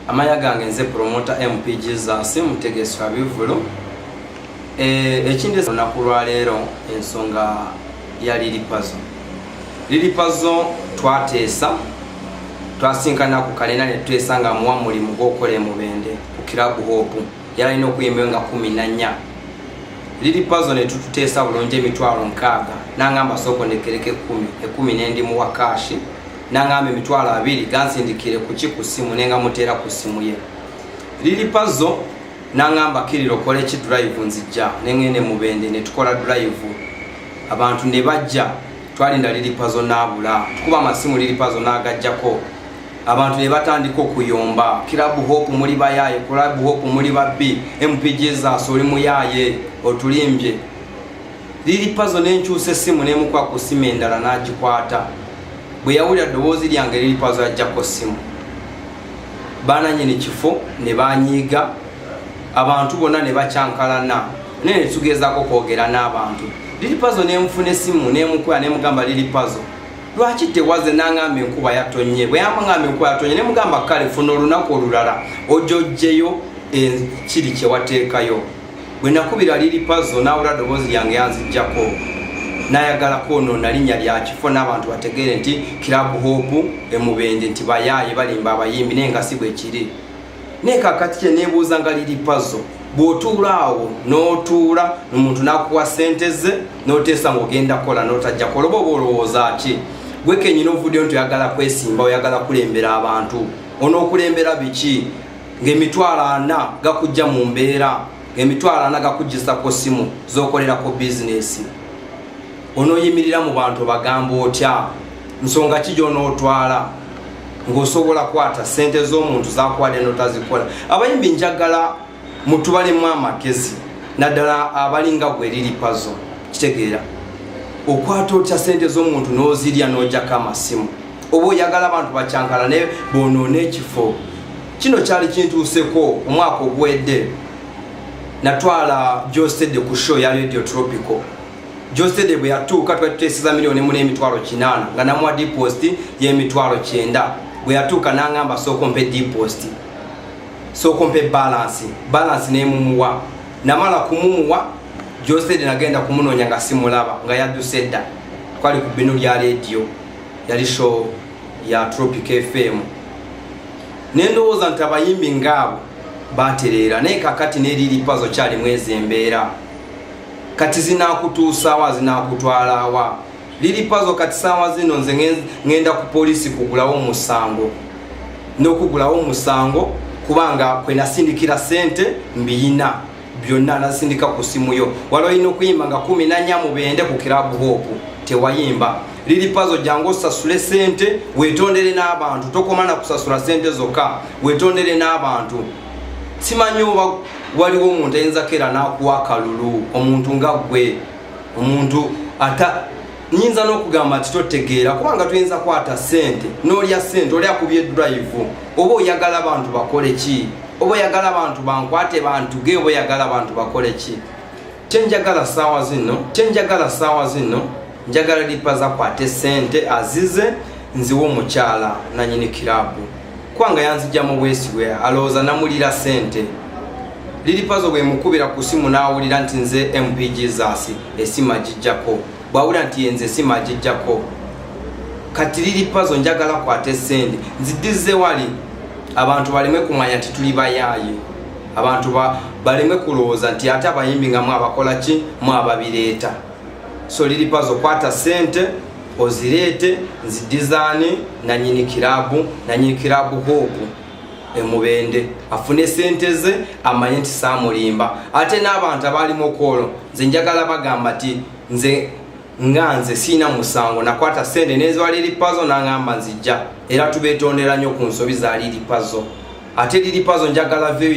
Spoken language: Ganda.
amaya gange nze promoter MPG za Mutegeswa Bivulo. Ekindi nakulwa leero ensonga ya Lili Puzzle twateesa twasinkana ku kalenda ne twesanga muwa mulimu gw'okola Mubende ku Club Hope yalina okuyimba nga 14. Lili Puzzle ne tututeesa bulungi emitwalo 6 nangamba soko nekereke 10 nendi mu wakashi nangamba emitwalo 2 gansindikire ku simu nenga mutera ku simu ye. Lili Puzzle nangamba kiriro kole ki drive nzijja nengene Mubende ne tukola drive abantu ne bajja twalinda Lili Puzzle nabula tukuba amasimu Lili Puzzle nagajjako abantu ne batandika okuyomba Club Hope muri bayaye Club Hope muri babbi MPG za soli muyaye otulimbye. Lili Puzzle nenkyuse essimu nemukwa ku simu endala nagikwata bwe yawulira ddoboozi lyange Lili Puzzle ajjako simu bana nyini kifo ne banyiga abantu bonna ne bacyankalana nene tugezaako kwogera n'abantu. Lili Puzzle nemufuna essimu nemukwya nemugamba Lili Puzzle lwaki tewaze nangamba enkuba yatonye bwe yamangamba enkuba yatonye nemugamba kale funa olunaku olulala ojjojjeyo kiri kye wateekayo. Bwe nakubira Lili Puzzle nawulira ddoboozi lyange yanzijjako nayagalako ono nalinnya lya kifo n'abantu bategeere nti Club Hope Mubende nti bayaye balimba abayimbi naye nga si bwe kiri. Naye kakati kye neebuuza nga Lili Puzzle bw'otuula awo n'otuula omuntu n'akuwa ssente ze n'oteesa ng'ogenda kola n'otajja kola oba olowooza ki? Gwe kennyini ovuddeyo nti oyagala kwesimba oyagala kulembera abantu onookulembera biki ng'emitwalo 4 gakujja mu mbeera ng'emitwalo 4 gakujjisako simu z'okolerako bizinesi onooyimirira mu bantu bagamba otya nsonga ki gy'onootwala ng'osobola kwata ssente z'omuntu zakuwadde n'otazikola. Abayimbi njagala mutubalemu amagezi naddala abalinga gwe Lili Puzzle kitegeera okwata otya ssente z'omuntu n'ozirya n'ojjako amasimu oba oyagala abantu bacyankalane bonoona ekifo. Kino kyali kintuuseko omwaka ogwedde natwala Jostede ku show ya Radio Tropical. Jostede bwe yatuuka twatuteeseza $1 n'emitwalo 8 nga namuwa deposit y'emitwalo 9 bwe yatuuka nangamba soko mpe deposit soko mpe balance nemumuwa namala kumumuwa Jostede nagenda kumunoonya nga simulaba nga yadduse dda twali ku bino lya radio yali show ya Tropical FM nendowooza nti abayimbi ngaabo batereera naye kakati ne Lili Puzzle kyali mwezi embeera kati zinakutuusa wa zinakutwala wa. Lili Puzzle kati saawa zino nze ngenda ku poliisi kugulawo musango n'okugulawo musango kubanga kwe nasindikira ssente mbiyina byonna nasindika ku simu yo waliwo olina okuyimba nga 14 Mubende ku Club Hope tewayimba. Lili Puzzle jangu osasule ssente weetondere n'abantu tokoma na kusasula ssente zokka weetondere n'abantu. Simanyi oba waliwo omuntu ayinza kera n'akuwa akalulu omuntu nga gwe omuntu ata nyinza n'okugamba nti totegeera kubanga tuyinza kwata ssente n'olya ssente oli akubye drive oba oyagala abantu bakole ki oba oyagala abantu bankwate bantuge oba oyagala abantu bakole ki. Kyenjagala saawa zino njagala Lili Puzzle akwate ssente azize nziwe omukyala nanyini kirabu kubanga yanzijjamu bwesiwe alowooza namulira ssente. Lili Puzzle bwe mukubira ku simu n'awulira nti nze MPG zaasi essima gijjako bwawulira nti yenze essima gijjako kati Lili Puzzle njagala kwate ssente nziddize wali abantu baleme kumanya nti tuli bayaaye abantu baleme kulowooza nti ate abayimbi nga mwabakola ki mwababireeta. So Lili Puzzle kwata ssente ozireete nzidizaani nanyini Club Hope Mubende afune ssente ze amanye nti saamulimba ate n'abantu abalimu okolo nze njagala bagamba ti nze siina musango nakwata ssente neziwa Lili Puzzle nangamba nzijja era tubeetondera nnyo ku nsobi za Lili Puzzle ate Lili Puzzle njagala veyo